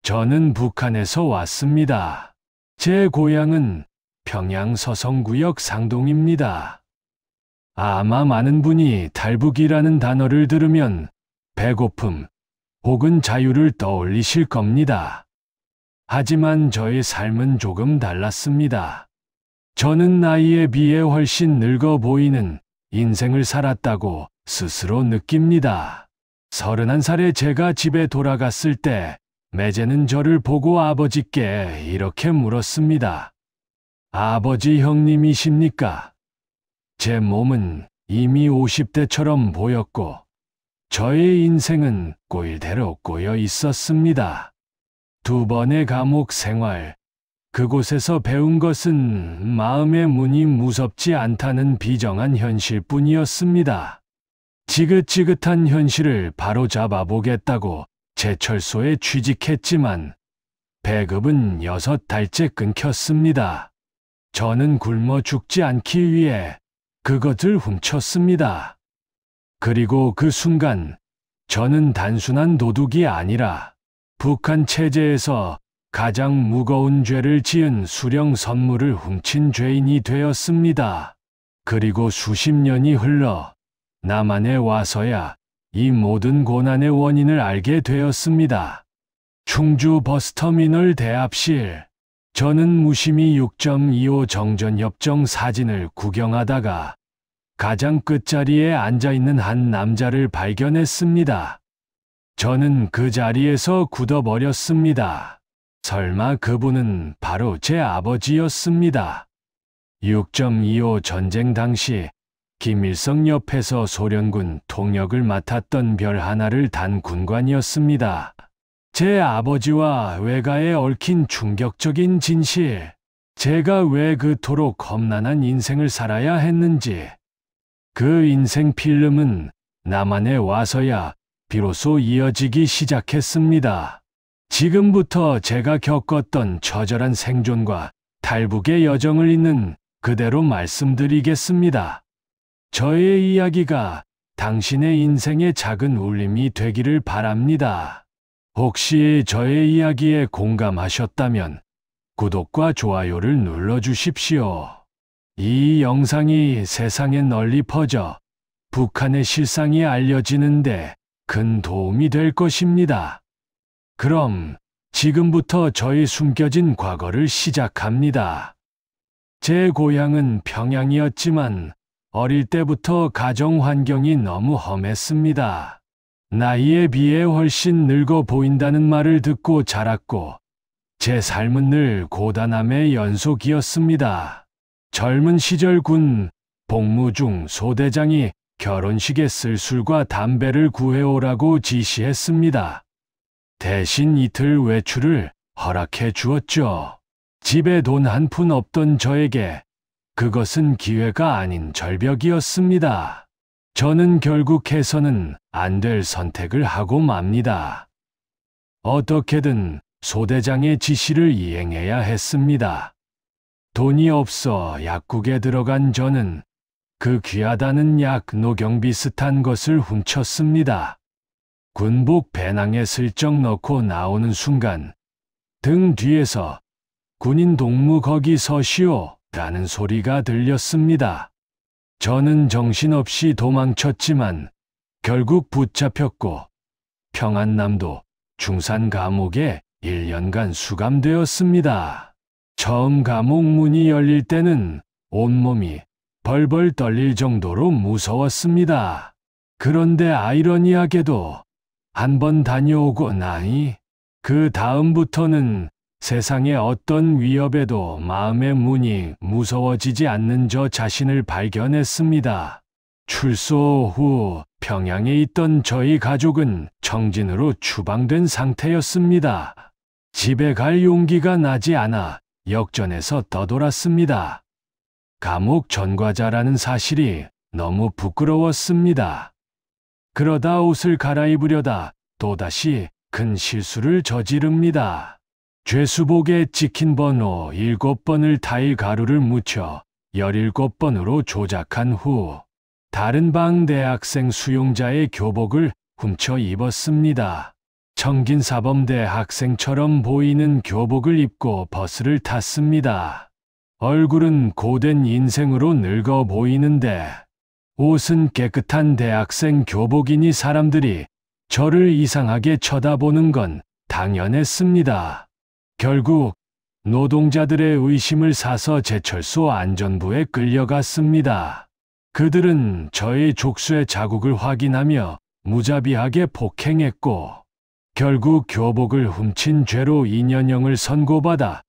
저는 북한에서 왔습니다. 제 고향은 평양 서성구역 상동입니다. 아마 많은 분이 탈북이라는 단어를 들으면 배고픔 혹은 자유를 떠올리실 겁니다. 하지만 저의 삶은 조금 달랐습니다. 저는 나이에 비해 훨씬 늙어 보이는 인생을 살았다고 스스로 느낍니다. 31살에 제가 집에 돌아갔을 때 매제는 저를 보고 아버지께 이렇게 물었습니다. 아버지 형님이십니까? 제 몸은 이미 50대처럼 보였고 저의 인생은 꼬일대로 꼬여 있었습니다. 2번의 감옥 생활, 그곳에서 배운 것은 마음의 문이 무섭지 않다는 비정한 현실뿐이었습니다. 지긋지긋한 현실을 바로잡아 보겠다고 제철소에 취직했지만 배급은 6달째 끊겼습니다. 저는 굶어 죽지 않기 위해 그것을 훔쳤습니다. 그리고 그 순간 저는 단순한 도둑이 아니라 북한 체제에서 가장 무거운 죄를 지은 수령 선물을 훔친 죄인이 되었습니다. 그리고 수십 년이 흘러 남한에 와서야 이 모든 고난의 원인을 알게 되었습니다. 충주 버스터미널 대합실. 저는 무심히 6.25 정전협정 사진을 구경하다가 가장 끝자리에 앉아있는 한 남자를 발견했습니다. 저는 그 자리에서 굳어버렸습니다. 설마 그분은 바로 제 아버지였습니다. 6.25 전쟁 당시 김일성 옆에서 소련군 통역을 맡았던 별 하나를 단 군관이었습니다. 제 아버지와 외가에 얽힌 충격적인 진실, 제가 왜 그토록 험난한 인생을 살아야 했는지, 그 인생 필름은 남한에 와서야 비로소 이어지기 시작했습니다. 지금부터 제가 겪었던 처절한 생존과 탈북의 여정을 있는 그대로 말씀드리겠습니다. 저의 이야기가 당신의 인생의 작은 울림이 되기를 바랍니다. 혹시 저의 이야기에 공감하셨다면 구독과 좋아요를 눌러주십시오. 이 영상이 세상에 널리 퍼져 북한의 실상이 알려지는데 큰 도움이 될 것입니다. 그럼 지금부터 저의 숨겨진 과거를 시작합니다. 제 고향은 평양이었지만 어릴 때부터 가정 환경이 너무 험했습니다. 나이에 비해 훨씬 늙어 보인다는 말을 듣고 자랐고 제 삶은 늘 고단함의 연속이었습니다. 젊은 시절 군 복무 중 소대장이 결혼식에 쓸 술과 담배를 구해오라고 지시했습니다. 대신 이틀 외출을 허락해 주었죠. 집에 돈 한 푼 없던 저에게 그것은 기회가 아닌 절벽이었습니다. 저는 결국 해서는 안 될 선택을 하고 맙니다. 어떻게든 소대장의 지시를 이행해야 했습니다. 돈이 없어 약국에 들어간 저는 그 귀하다는 약 녹용 비슷한 것을 훔쳤습니다. 군복 배낭에 슬쩍 넣고 나오는 순간 등 뒤에서 군인 동무 거기 서시오 라는 소리가 들렸습니다. 저는 정신없이 도망쳤지만 결국 붙잡혔고 평안남도 중산 감옥에 1년간 수감되었습니다. 처음 감옥 문이 열릴 때는 온몸이 벌벌 떨릴 정도로 무서웠습니다. 그런데 아이러니하게도 한 번 다녀오고 나니 그 다음부터는 세상의 어떤 위협에도 마음의 문이 무서워지지 않는 저 자신을 발견했습니다. 출소 후 평양에 있던 저희 가족은 청진으로 추방된 상태였습니다. 집에 갈 용기가 나지 않아 역전해서 떠돌았습니다. 감옥 전과자라는 사실이 너무 부끄러웠습니다. 그러다 옷을 갈아입으려다 또다시 큰 실수를 저지릅니다. 죄수복에 찍힌 번호 7번을 타일 가루를 묻혀 17번으로 조작한 후 다른 방 대학생 수용자의 교복을 훔쳐 입었습니다. 청긴사범대 학생처럼 보이는 교복을 입고 버스를 탔습니다. 얼굴은 고된 인생으로 늙어 보이는데 옷은 깨끗한 대학생 교복이니 사람들이 저를 이상하게 쳐다보는 건 당연했습니다. 결국 노동자들의 의심을 사서 제철소 안전부에 끌려갔습니다. 그들은 저의 족수의 자국을 확인하며 무자비하게 폭행했고 결국 교복을 훔친 죄로 2년형을 선고받아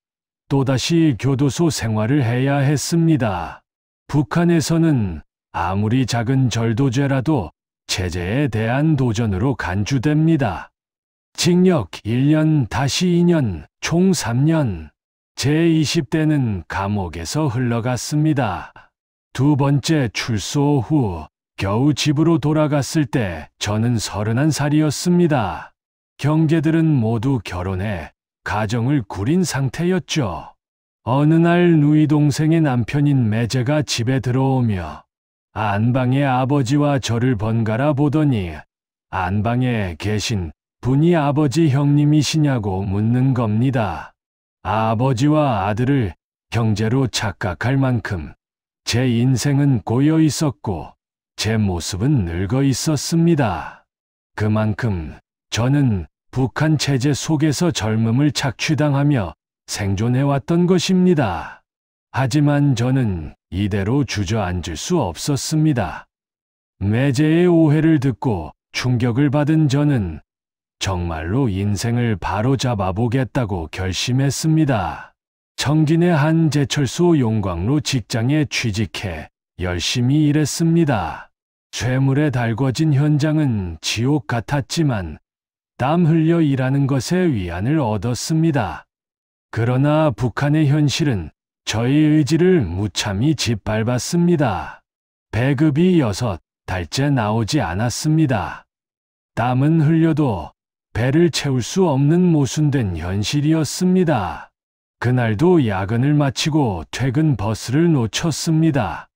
또다시 교도소 생활을 해야 했습니다. 북한에서는 아무리 작은 절도죄라도 체제에 대한 도전으로 간주됩니다. 징역 1년 다시 2년, 총 3년. 제 20대는 감옥에서 흘러갔습니다. 두 번째 출소 후 겨우 집으로 돌아갔을 때 저는 31살이었습니다. 형제들은 모두 결혼해 가정을 꾸린 상태였죠. 어느 날 누이 동생의 남편인 매제가 집에 들어오며 안방에 아버지와 저를 번갈아 보더니 안방에 계신 분이 아버지 형님이시냐고 묻는 겁니다. 아버지와 아들을 형제로 착각할 만큼 제 인생은 고여 있었고 제 모습은 늙어 있었습니다. 그만큼 저는 북한 체제 속에서 젊음을 착취당하며 생존해왔던 것입니다. 하지만 저는 이대로 주저앉을 수 없었습니다. 매제의 오해를 듣고 충격을 받은 저는 정말로 인생을 바로잡아 보겠다고 결심했습니다. 청진의 한 제철소 용광로 직장에 취직해 열심히 일했습니다. 쇠물에 달궈진 현장은 지옥 같았지만 땀 흘려 일하는 것에 위안을 얻었습니다. 그러나 북한의 현실은 저의 의지를 무참히 짓밟았습니다. 배급이 6달째 나오지 않았습니다. 땀은 흘려도 배를 채울 수 없는 모순된 현실이었습니다. 그날도 야근을 마치고 퇴근 버스를 놓쳤습니다.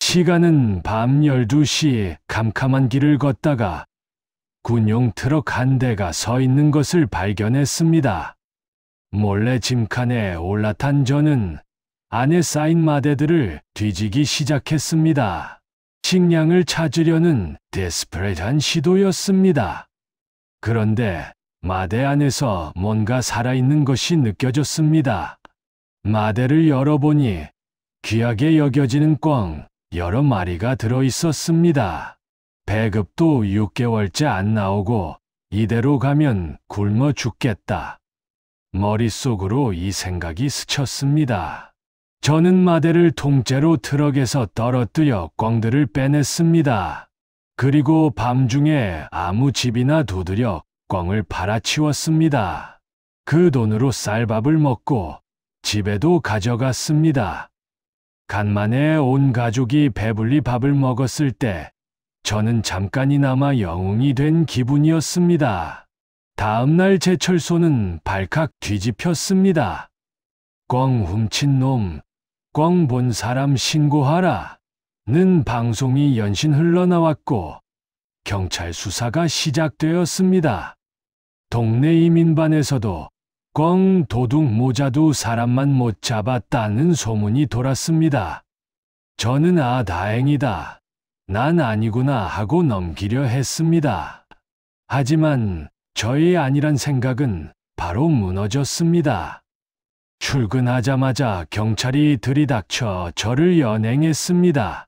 시간은 밤 12시. 캄캄한 길을 걷다가 군용 트럭 한 대가 서 있는 것을 발견했습니다. 몰래 짐칸에 올라탄 저는 안에 쌓인 마대들을 뒤지기 시작했습니다. 식량을 찾으려는 데스퍼레이트한 시도였습니다. 그런데 마대 안에서 뭔가 살아있는 것이 느껴졌습니다. 마대를 열어보니 귀하게 여겨지는 꿩 여러 마리가 들어있었습니다. 배급도 6개월째 안 나오고 이대로 가면 굶어 죽겠다. 머릿속으로 이 생각이 스쳤습니다. 저는 마대를 통째로 트럭에서 떨어뜨려 꿩들을 빼냈습니다. 그리고 밤중에 아무 집이나 두드려 꿩을 팔아치웠습니다. 그 돈으로 쌀밥을 먹고 집에도 가져갔습니다. 간만에 온 가족이 배불리 밥을 먹었을 때 저는 잠깐이나마 영웅이 된 기분이었습니다. 다음날 제철소는 발칵 뒤집혔습니다. 꿩 훔친 놈, 꿩 본 사람 신고하라 는 방송이 연신 흘러나왔고 경찰 수사가 시작되었습니다. 동네 이민반에서도 꿩 도둑 모자도 사람만 못 잡았다는 소문이 돌았습니다. 저는 다행이다. 난 아니구나 하고 넘기려 했습니다. 하지만 저의 아니란 생각은 바로 무너졌습니다. 출근하자마자 경찰이 들이닥쳐 저를 연행했습니다.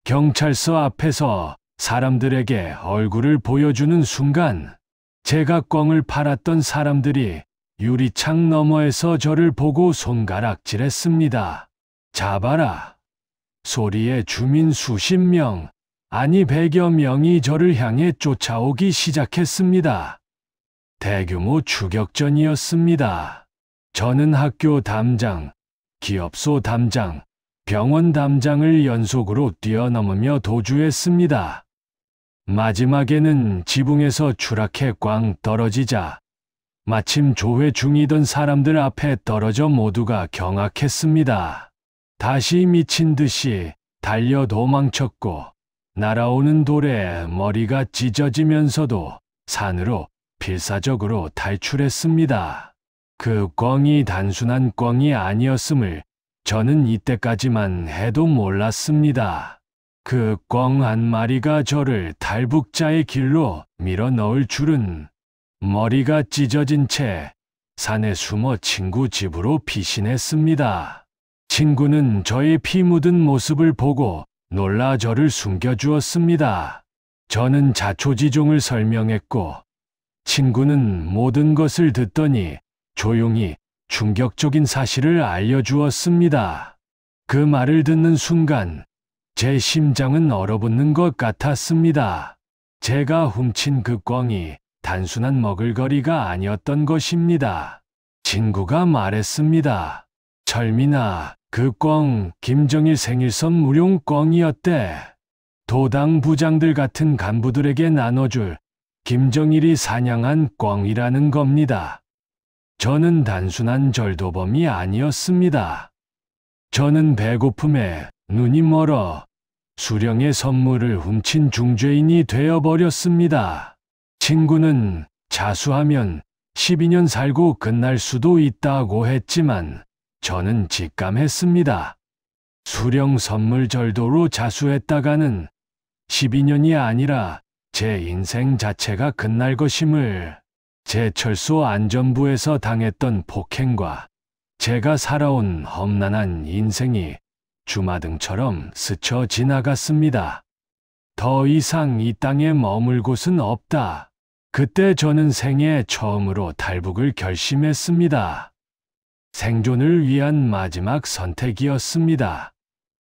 경찰서 앞에서 사람들에게 얼굴을 보여주는 순간 제가 꿩을 팔았던 사람들이 유리창 너머에서 저를 보고 손가락질했습니다. 잡아라. 소리에 주민 수십 명, 아니 100여 명이 저를 향해 쫓아오기 시작했습니다. 대규모 추격전이었습니다. 저는 학교 담장, 기업소 담장, 병원 담장을 연속으로 뛰어넘으며 도주했습니다. 마지막에는 지붕에서 추락해 꽝 떨어지자 마침 조회 중이던 사람들 앞에 떨어져 모두가 경악했습니다. 다시 미친 듯이 달려 도망쳤고 날아오는 돌에 머리가 찢어지면서도 산으로 필사적으로 탈출했습니다. 그 꿩이 단순한 꿩이 아니었음을 저는 이때까지만 해도 몰랐습니다. 그 꿩 한 마리가 저를 탈북자의 길로 밀어 넣을 줄은. 머리가 찢어진 채 산에 숨어 친구 집으로 피신했습니다. 친구는 저의 피 묻은 모습을 보고 놀라 저를 숨겨주었습니다. 저는 자초지종을 설명했고 친구는 모든 것을 듣더니 조용히 충격적인 사실을 알려주었습니다. 그 말을 듣는 순간 제 심장은 얼어붙는 것 같았습니다. 제가 훔친 그 꿩이 단순한 먹을거리가 아니었던 것입니다. 친구가 말했습니다. 철민아, 그 꿩 김정일 생일 선물용 꿩이었대. 도당 부장들 같은 간부들에게 나눠줄 김정일이 사냥한 꿩이라는 겁니다. 저는 단순한 절도범이 아니었습니다. 저는 배고픔에 눈이 멀어 수령의 선물을 훔친 중죄인이 되어버렸습니다. 친구는 자수하면 12년 살고 끝날 수도 있다고 했지만 저는 직감했습니다. 수령 선물 절도로 자수했다가는 12년이 아니라 제 인생 자체가 끝날 것임을. 제철소 안전부에서 당했던 폭행과 제가 살아온 험난한 인생이 주마등처럼 스쳐 지나갔습니다. 더 이상 이 땅에 머물 곳은 없다. 그때 저는 생애 처음으로 탈북을 결심했습니다. 생존을 위한 마지막 선택이었습니다.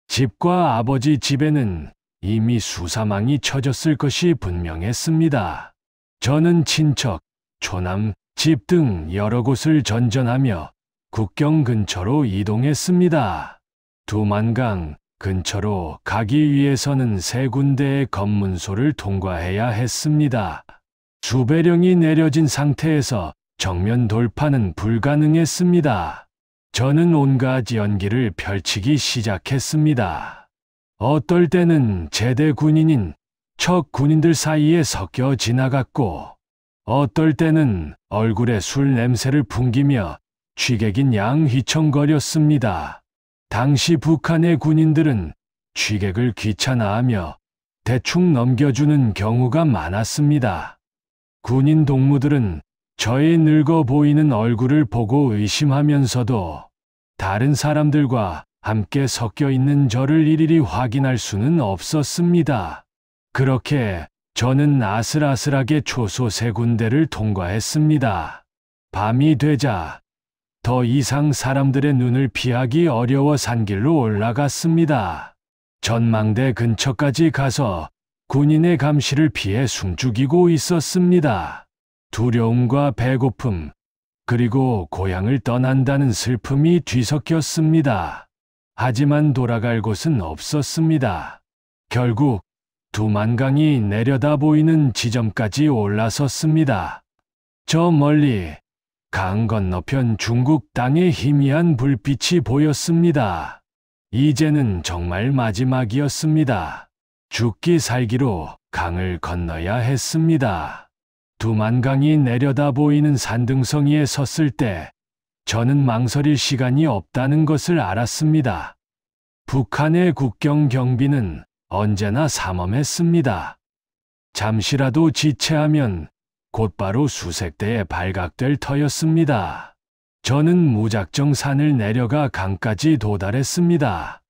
집과 아버지 집에는 이미 수사망이 쳐졌을 것이 분명했습니다. 저는 친척, 초남, 집 등 여러 곳을 전전하며 국경 근처로 이동했습니다. 두만강 근처로 가기 위해서는 3군데의 검문소를 통과해야 했습니다. 수배령이 내려진 상태에서 정면 돌파는 불가능했습니다. 저는 온갖 연기를 펼치기 시작했습니다. 어떨 때는 제대 군인인 척 군인들 사이에 섞여 지나갔고 어떨 때는 얼굴에 술 냄새를 풍기며 취객인 양 휘청거렸습니다. 당시 북한의 군인들은 취객을 귀찮아하며 대충 넘겨주는 경우가 많았습니다. 군인 동무들은 저의 늙어 보이는 얼굴을 보고 의심하면서도 다른 사람들과 함께 섞여 있는 저를 일일이 확인할 수는 없었습니다. 그렇게 저는 아슬아슬하게 초소 3군데를 통과했습니다. 밤이 되자 더 이상 사람들의 눈을 피하기 어려워 산길로 올라갔습니다. 전망대 근처까지 가서 군인의 감시를 피해 숨죽이고 있었습니다. 두려움과 배고픔, 그리고 고향을 떠난다는 슬픔이 뒤섞였습니다. 하지만 돌아갈 곳은 없었습니다. 결국 두만강이 내려다 보이는 지점까지 올라섰습니다. 저 멀리 강 건너편 중국 땅의 희미한 불빛이 보였습니다. 이제는 정말 마지막이었습니다. 죽기 살기로 강을 건너야 했습니다. 두만강이 내려다 보이는 산등성이에 섰을 때 저는 망설일 시간이 없다는 것을 알았습니다. 북한의 국경 경비는 언제나 삼엄했습니다. 잠시라도 지체하면 곧바로 수색대에 발각될 터였습니다. 저는 무작정 산을 내려가 강까지 도달했습니다.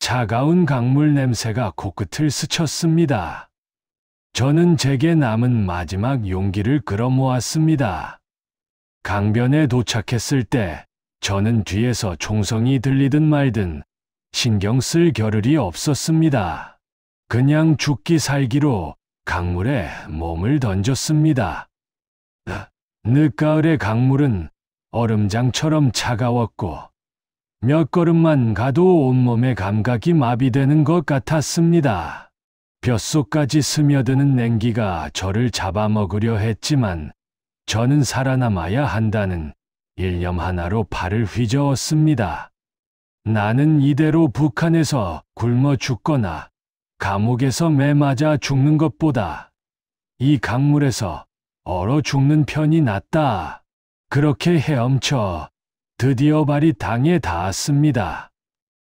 차가운 강물 냄새가 코끝을 스쳤습니다. 저는 제게 남은 마지막 용기를 끌어모았습니다. 강변에 도착했을 때 저는 뒤에서 총성이 들리든 말든 신경 쓸 겨를이 없었습니다. 그냥 죽기 살기로 강물에 몸을 던졌습니다. 늦가을의 강물은 얼음장처럼 차가웠고 몇 걸음만 가도 온몸의 감각이 마비되는 것 같았습니다. 뼛속까지 스며드는 냉기가 저를 잡아먹으려 했지만 저는 살아남아야 한다는 일념 하나로 발을 휘저었습니다. 나는 이대로 북한에서 굶어 죽거나 감옥에서 매 맞아 죽는 것보다 이 강물에서 얼어 죽는 편이 낫다. 그렇게 헤엄쳐 드디어 발이 땅에 닿았습니다.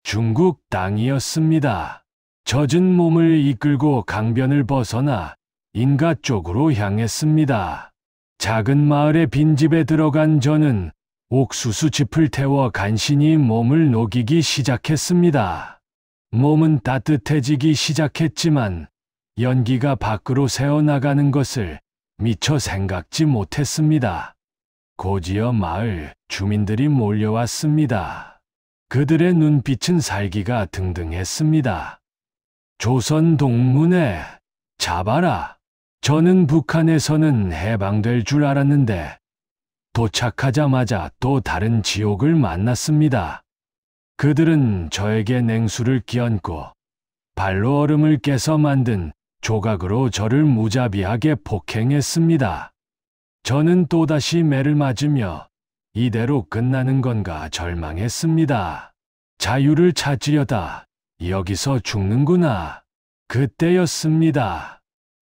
중국 땅이었습니다. 젖은 몸을 이끌고 강변을 벗어나 인가 쪽으로 향했습니다. 작은 마을의 빈집에 들어간 저는 옥수수짚을 태워 간신히 몸을 녹이기 시작했습니다. 몸은 따뜻해지기 시작했지만 연기가 밖으로 새어나가는 것을 미처 생각지 못했습니다. 고지어 마을 주민들이 몰려왔습니다. 그들의 눈빛은 살기가 등등했습니다. 조선 동문회 잡아라. 저는 북한에서는 해방될 줄 알았는데 도착하자마자 또 다른 지옥을 만났습니다. 그들은 저에게 냉수를 끼얹고 발로 얼음을 깨서 만든 조각으로 저를 무자비하게 폭행했습니다. 저는 또다시 매를 맞으며 이대로 끝나는 건가 절망했습니다. 자유를 찾으려다 여기서 죽는구나. 그때였습니다.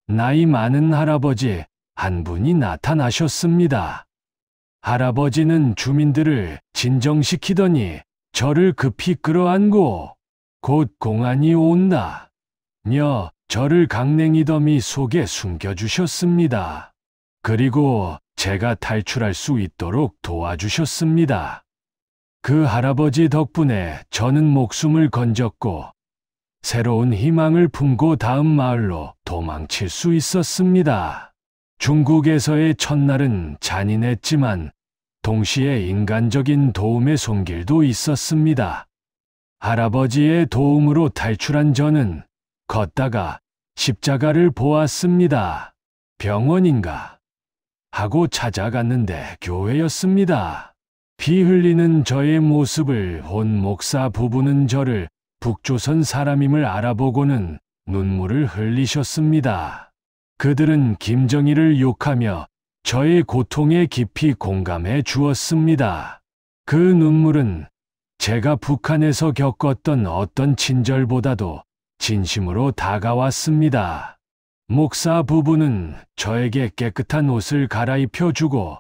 나이 많은 할아버지 한 분이 나타나셨습니다. 할아버지는 주민들을 진정시키더니 저를 급히 끌어안고 곧 공안이 온다 며 저를 강냉이 더미 속에 숨겨주셨습니다. 그리고 제가 탈출할 수 있도록 도와주셨습니다. 그 할아버지 덕분에 저는 목숨을 건졌고 새로운 희망을 품고 다음 마을로 도망칠 수 있었습니다. 중국에서의 첫날은 잔인했지만 동시에 인간적인 도움의 손길도 있었습니다. 할아버지의 도움으로 탈출한 저는 걷다가 십자가를 보았습니다. 병원인가 하고 찾아갔는데 교회였습니다. 피 흘리는 저의 모습을 본 목사 부부는 저를 북조선 사람임을 알아보고는 눈물을 흘리셨습니다. 그들은 김정일을 욕하며 저의 고통에 깊이 공감해 주었습니다. 그 눈물은 제가 북한에서 겪었던 어떤 친절보다도 진심으로 다가왔습니다. 목사 부부는 저에게 깨끗한 옷을 갈아입혀 주고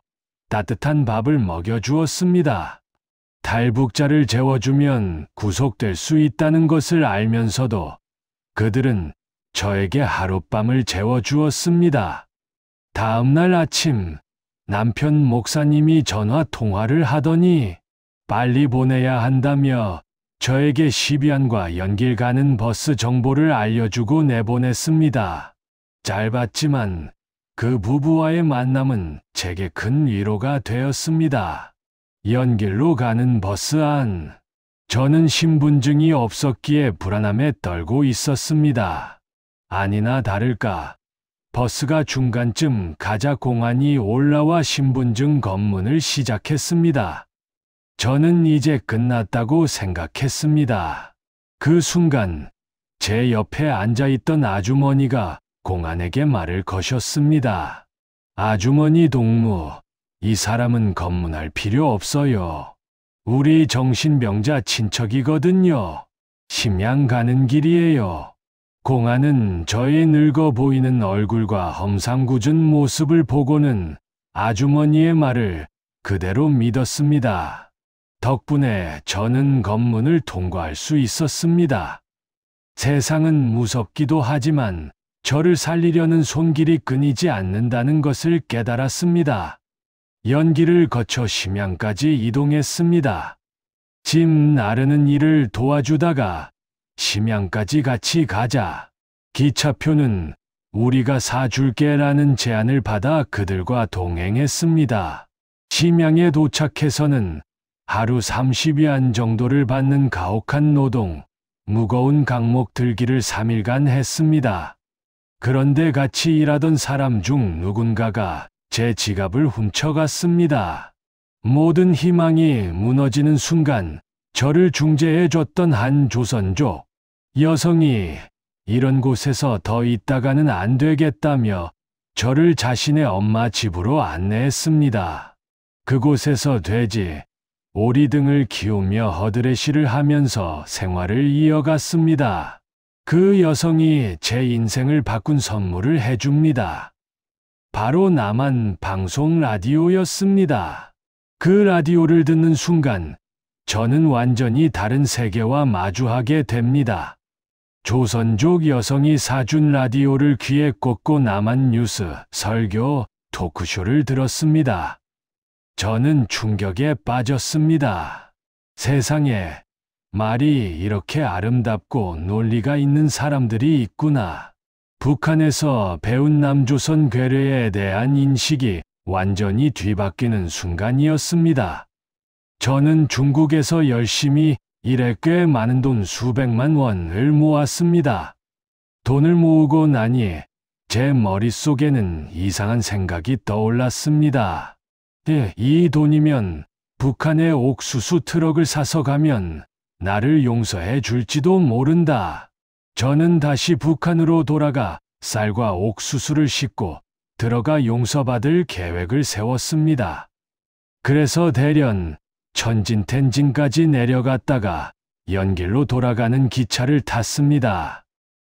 따뜻한 밥을 먹여주었습니다. 탈북자를 재워주면 구속될 수 있다는 것을 알면서도 그들은 저에게 하룻밤을 재워주었습니다. 다음 날 아침 남편 목사님이 전화 통화를 하더니 빨리 보내야 한다며 저에게 시비안과 연길 가는 버스 정보를 알려주고 내보냈습니다. 짧았지만 그 부부와의 만남은 제게 큰 위로가 되었습니다. 연길로 가는 버스 안. 저는 신분증이 없었기에 불안함에 떨고 있었습니다. 아니나 다를까 버스가 중간쯤 가자 공안이 올라와 신분증 검문을 시작했습니다. 저는 이제 끝났다고 생각했습니다. 그 순간 제 옆에 앉아있던 아주머니가 공안에게 말을 거셨습니다. 아주머니 동무, 이 사람은 검문할 필요 없어요. 우리 정신병자 친척이거든요. 심양 가는 길이에요. 공안은 저의 늙어 보이는 얼굴과 험상궂은 모습을 보고는 아주머니의 말을 그대로 믿었습니다. 덕분에 저는 검문을 통과할 수 있었습니다. 세상은 무섭기도 하지만 저를 살리려는 손길이 끊이지 않는다는 것을 깨달았습니다. 연기를 거쳐 심양까지 이동했습니다. 짐 나르는 일을 도와주다가 심양까지 같이 가자. 기차표는 우리가 사줄게라는 제안을 받아 그들과 동행했습니다. 심양에 도착해서는 하루 30위안 정도를 받는 가혹한 노동, 무거운 강목 들기를 3일간 했습니다. 그런데 같이 일하던 사람 중 누군가가 제 지갑을 훔쳐갔습니다. 모든 희망이 무너지는 순간 저를 중재해줬던 한 조선족 여성이 이런 곳에서 더 있다가는 안 되겠다며 저를 자신의 엄마 집으로 안내했습니다. 그곳에서 돼지, 오리 등을 키우며 허드레시를 하면서 생활을 이어갔습니다. 그 여성이 제 인생을 바꾼 선물을 해줍니다. 바로 남한 방송 라디오였습니다. 그 라디오를 듣는 순간 저는 완전히 다른 세계와 마주하게 됩니다. 조선족 여성이 사준 라디오를 귀에 꽂고 남한 뉴스, 설교, 토크쇼를 들었습니다. 저는 충격에 빠졌습니다. 세상에 말이 이렇게 아름답고 논리가 있는 사람들이 있구나. 북한에서 배운 남조선 괴뢰에 대한 인식이 완전히 뒤바뀌는 순간이었습니다. 저는 중국에서 열심히 일해 꽤 많은 돈 수백만 원을 모았습니다. 돈을 모으고 나니 제 머릿속에는 이상한 생각이 떠올랐습니다. 이 돈이면 북한에 옥수수 트럭을 사서 가면 나를 용서해 줄지도 모른다. 저는 다시 북한으로 돌아가 쌀과 옥수수를 싣고 들어가 용서받을 계획을 세웠습니다. 그래서 대련 천진텐진까지 내려갔다가 연길로 돌아가는 기차를 탔습니다.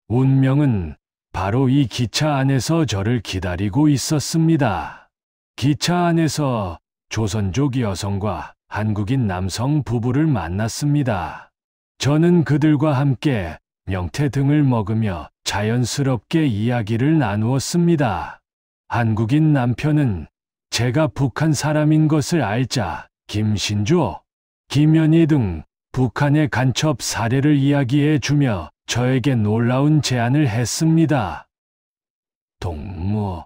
운명은 바로 이 기차 안에서 저를 기다리고 있었습니다. 기차 안에서 조선족 여성과 한국인 남성 부부를 만났습니다. 저는 그들과 함께 명태 등을 먹으며 자연스럽게 이야기를 나누었습니다. 한국인 남편은 제가 북한 사람인 것을 알자 김신조, 김현희 등 북한의 간첩 사례를 이야기해 주며 저에게 놀라운 제안을 했습니다. 동무,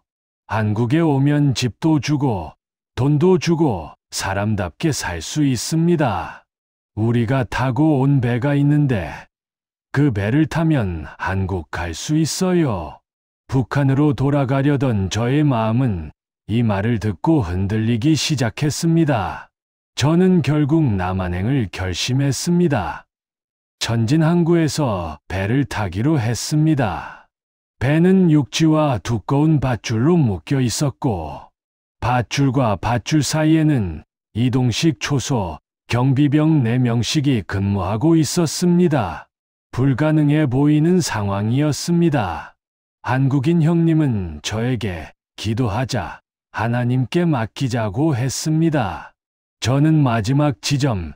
한국에 오면 집도 주고 돈도 주고 사람답게 살 수 있습니다. 우리가 타고 온 배가 있는데 그 배를 타면 한국 갈 수 있어요. 북한으로 돌아가려던 저의 마음은 이 말을 듣고 흔들리기 시작했습니다. 저는 결국 남한행을 결심했습니다. 천진항구에서 배를 타기로 했습니다. 배는 육지와 두꺼운 밧줄로 묶여 있었고 밧줄과 밧줄 사이에는 이동식 초소, 경비병 4명씩이 근무하고 있었습니다. 불가능해 보이는 상황이었습니다. 한국인 형님은 저에게 기도하자, 하나님께 맡기자고 했습니다. 저는 마지막 지점,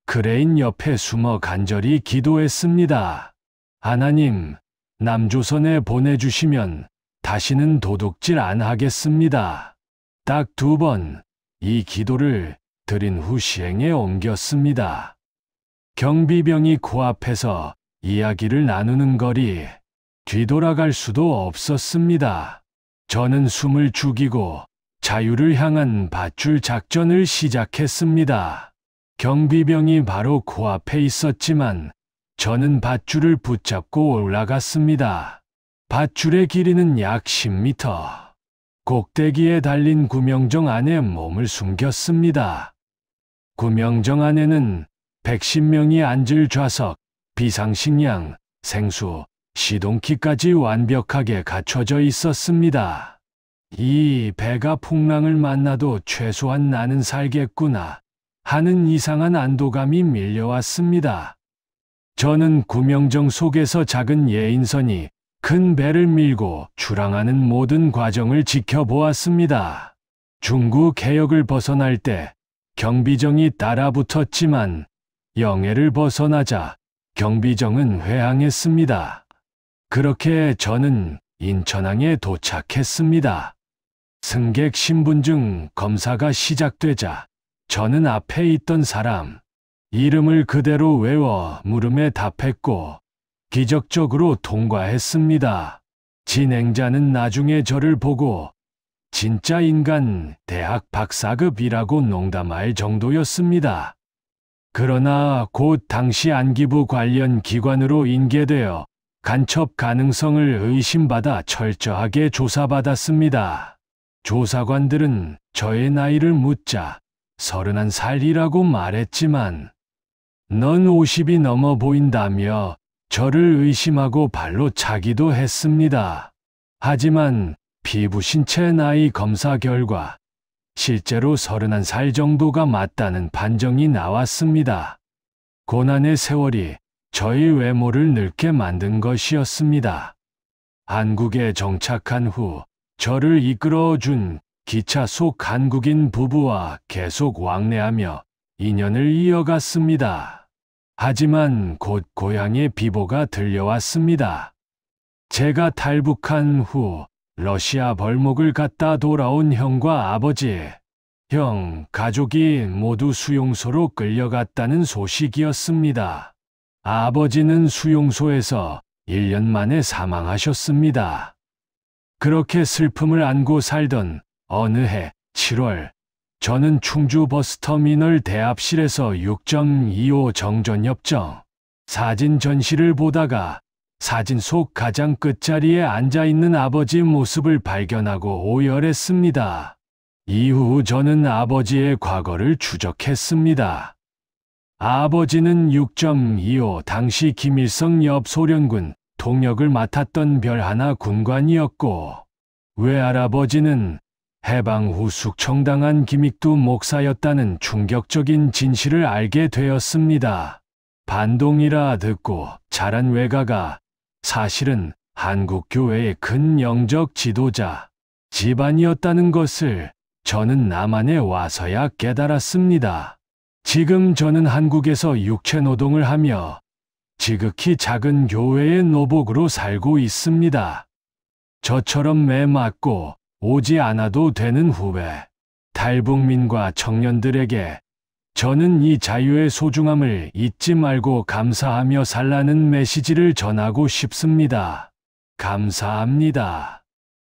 크레인 옆에 숨어 간절히 기도했습니다. 하나님, 남조선에 보내주시면 다시는 도둑질 안 하겠습니다. 딱 2번, 이 기도를 드린 후 시행에 옮겼습니다. 경비병이 코앞에서 이야기를 나누는 거리, 뒤돌아갈 수도 없었습니다. 저는 숨을 죽이고 자유를 향한 밧줄 작전을 시작했습니다. 경비병이 바로 코앞에 있었지만 저는 밧줄을 붙잡고 올라갔습니다. 밧줄의 길이는 약 10m. 꼭대기에 달린 구명정 안에 몸을 숨겼습니다. 구명정 안에는 110명이 앉을 좌석, 비상식량, 생수, 시동키까지 완벽하게 갖춰져 있었습니다. 이 배가 풍랑을 만나도 최소한 나는 살겠구나 하는 이상한 안도감이 밀려왔습니다. 저는 구명정 속에서 작은 예인선이 큰 배를 밀고 출항하는 모든 과정을 지켜보았습니다. 중국 해역을 벗어날 때 경비정이 따라붙었지만 영해를 벗어나자 경비정은 회항했습니다. 그렇게 저는 인천항에 도착했습니다. 승객 신분증 검사가 시작되자 저는 앞에 있던 사람 이름을 그대로 외워 물음에 답했고 기적적으로 통과했습니다. 진행자는 나중에 저를 보고 진짜 인간 대학 박사급이라고 농담할 정도였습니다. 그러나 곧 당시 안기부 관련 기관으로 인계되어 간첩 가능성을 의심받아 철저하게 조사받았습니다. 조사관들은 저의 나이를 묻자 31살이라고 말했지만 넌 50이 넘어 보인다며 저를 의심하고 발로 차기도 했습니다. 하지만 피부 신체 나이 검사 결과 실제로 31살 정도가 맞다는 판정이 나왔습니다. 고난의 세월이 저의 외모를 늙게 만든 것이었습니다. 한국에 정착한 후 저를 이끌어준 기차 속 한국인 부부와 계속 왕래하며 인연을 이어갔습니다. 하지만 곧 고향의 비보가 들려왔습니다. 제가 탈북한 후 러시아 벌목을 갔다 돌아온 형과 아버지, 형, 가족이 모두 수용소로 끌려갔다는 소식이었습니다. 아버지는 수용소에서 1년 만에 사망하셨습니다. 그렇게 슬픔을 안고 살던 어느 해 7월, 저는 충주 버스터미널 대합실에서 6.25 정전협정 사진 전시를 보다가 사진 속 가장 끝자리에 앉아있는 아버지 모습을 발견하고 오열했습니다. 이후 저는 아버지의 과거를 추적했습니다. 아버지는 6.25 당시 김일성 옆 소련군 통역을 맡았던 별하나 군관이었고, 외할아버지는 해방 후 숙청당한 김익두 목사였다는 충격적인 진실을 알게 되었습니다. 반동이라 듣고 자란 외가가 사실은 한국교회의 큰 영적 지도자 집안이었다는 것을 저는 남한에 와서야 깨달았습니다. 지금 저는 한국에서 육체노동을 하며 지극히 작은 교회의 노복으로 살고 있습니다. 저처럼 매 맞고 오지 않아도 되는 후배, 탈북민과 청년들에게 저는 이 자유의 소중함을 잊지 말고 감사하며 살라는 메시지를 전하고 싶습니다. 감사합니다.